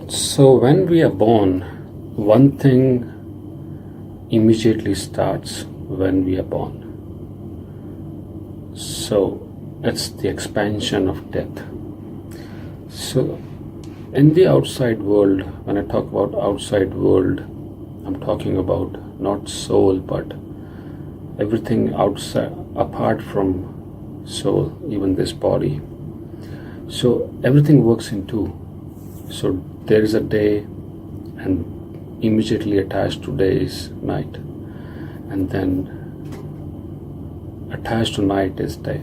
So, when we are born, one thing immediately starts when we are born. So, it's the expansion of death. So, in the outside world, when I talk about outside world, I'm talking about not soul, but everything outside, apart from soul, even this body. So, everything works in two. So, there is a day, and immediately attached to day is night, and then attached to night is day,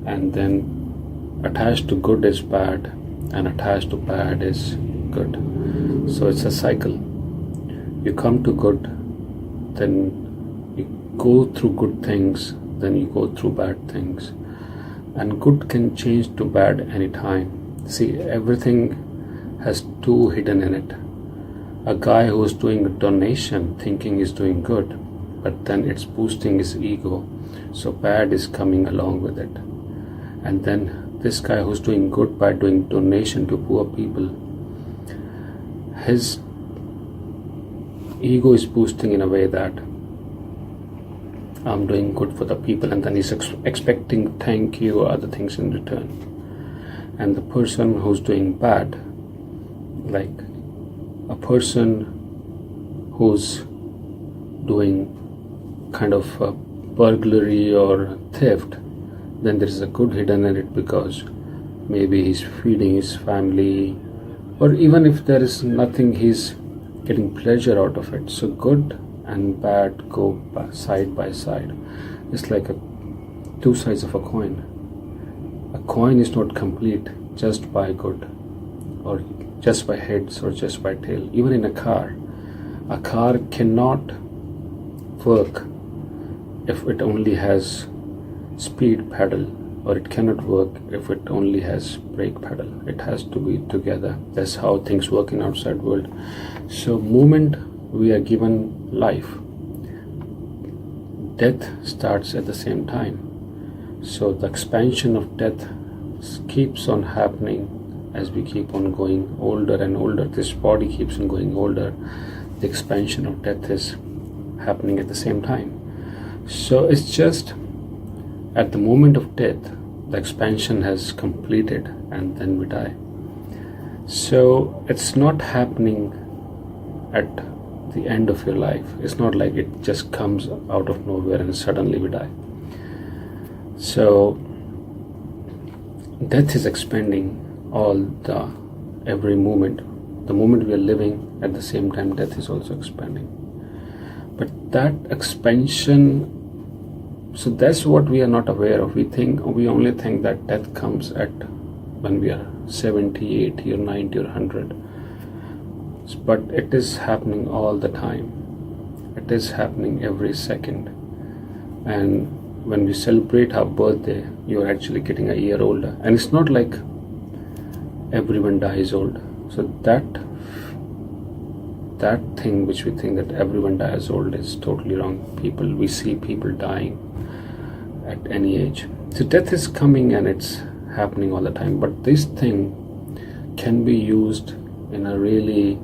and then attached to good is bad, and attached to bad is good. So it's a cycle. You come to good, then you go through good things, then you go through bad things, and good can change to bad anytime. See, everything has two hidden in it. A guy who's doing a donation thinking he's doing good, but then it's boosting his ego, so bad is coming along with it. And then this guy who's doing good by doing donation to poor people, his ego is boosting in a way that I'm doing good for the people, and then he's expecting thank you or other things in return. And the person who's doing bad, like a person who's doing kind of a burglary or theft, then there is a good hidden in it, because maybe he's feeding his family, or even if there is nothing, he's getting pleasure out of it. So good and bad go side by side. It's like two sides of a coin. A coin is not complete just by good, or just by heads, or just by tail. Even in a car cannot work if it only has speed pedal, or it cannot work if it only has brake pedal. It has to be together. That's how things work in outside world. So moment we are given life, death starts at the same time. So the expansion of death keeps on happening as we keep on going older and older. This body keeps on going older. The expansion of death is happening at the same time. So it's just at the moment of death, the expansion has completed, and then we die. So it's not happening at the end of your life. It's not like it just comes out of nowhere and suddenly we die. So death is expanding every moment. The moment we are living, at the same time death is also expanding. But that expansion, so that's what we are not aware of. We only think that death comes at when we are 70, 80 or 90 or 100. But it is happening all the time. It is happening every second. And when we celebrate our birthday, you're actually getting a year older. And it's not like everyone dies old. So that thing which we think that everyone dies old is totally wrong. We see people dying at any age. So death is coming and it's happening all the time. But this thing can be used in a really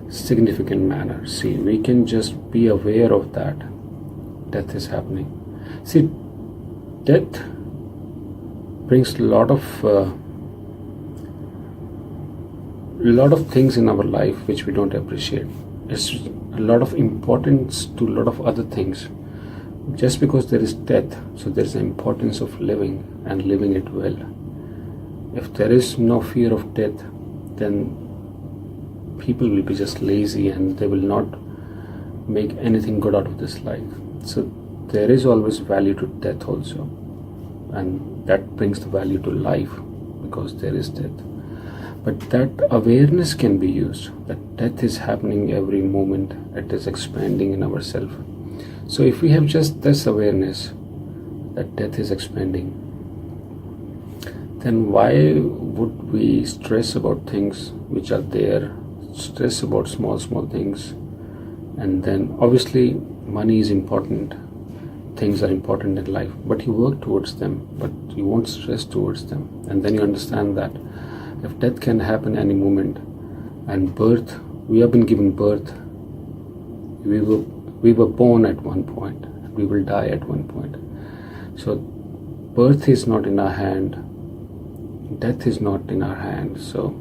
significant manner. See, we can just be aware of that. Death is happening. See, death brings a lot of things in our life which we don't appreciate. It's a lot of importance to a lot of other things. Just because there is death, so there is the importance of living and living it well. If there is no fear of death, then people will be just lazy and they will not make anything good out of this life. So there is always value to death also, and that brings the value to life, because there is death. But that awareness can be used, that death is happening every moment. It is expanding in ourselves. So if we have just this awareness that death is expanding, then why would we stress about things which are there, stress about small things? And then obviously money is important, things are important in life, but you work towards them, but you won't stress towards them. And then you understand that If death can happen any moment, and birth, we have been given birth, we were born at one point, and we will die at one point. So birth is not in our hand, death is not in our hand. So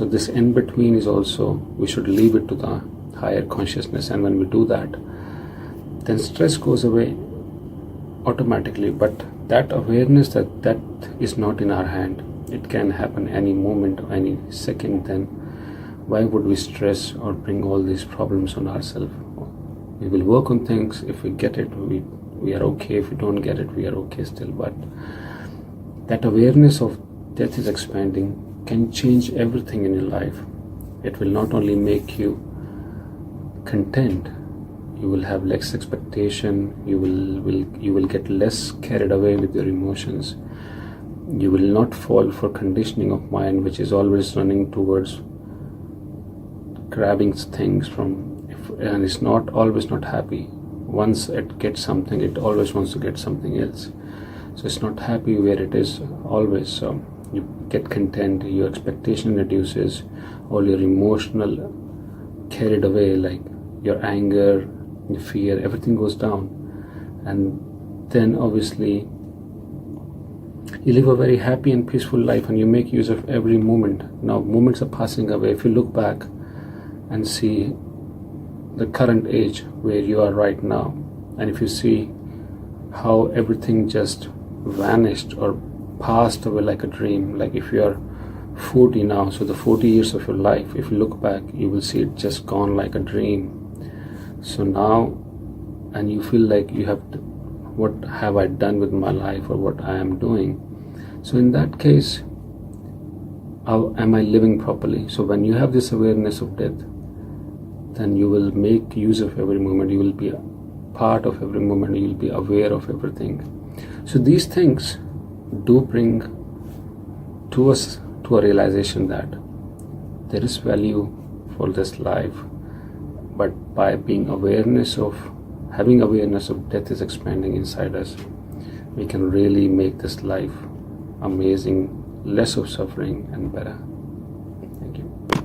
this in between is also, we should leave it to the higher consciousness, and when we do that, then stress goes away automatically. But that awareness that that is not in our hand, it can happen any moment or any second, then why would we stress or bring all these problems on ourselves? We will work on things. If we get it, we are okay. If we don't get it, we are okay still. But that awareness of death is expanding can change everything in your life. It will not only make you content, you will have less expectation, you will get less carried away with your emotions. You will not fall for conditioning of mind, which is always running towards grabbing things from, and it's not always not happy. Once it gets something, it always wants to get something else. So it's not happy where it is always. So you get content, your expectation reduces, all your emotional carried away, like your anger, your fear, everything goes down. And then obviously you live a very happy and peaceful life, and you make use of every moment. Now moments are passing away. If you look back and see the current age where you are right now, and if you see how everything just vanished or passed away like a dream, like if you are 40 now, so the 40 years of your life, if you look back, you will see it just gone like a dream. So now, and you feel like you have to, what have I done with my life, or what I am doing? So in that case, how am I living properly? So when you have this awareness of death, then you will make use of every moment. You will be a part of every moment. You will be aware of everything. So these things do bring to us to a realization that there is value for this life. But by having awareness of death is expanding inside us, we can really make this life amazing, less of suffering and better.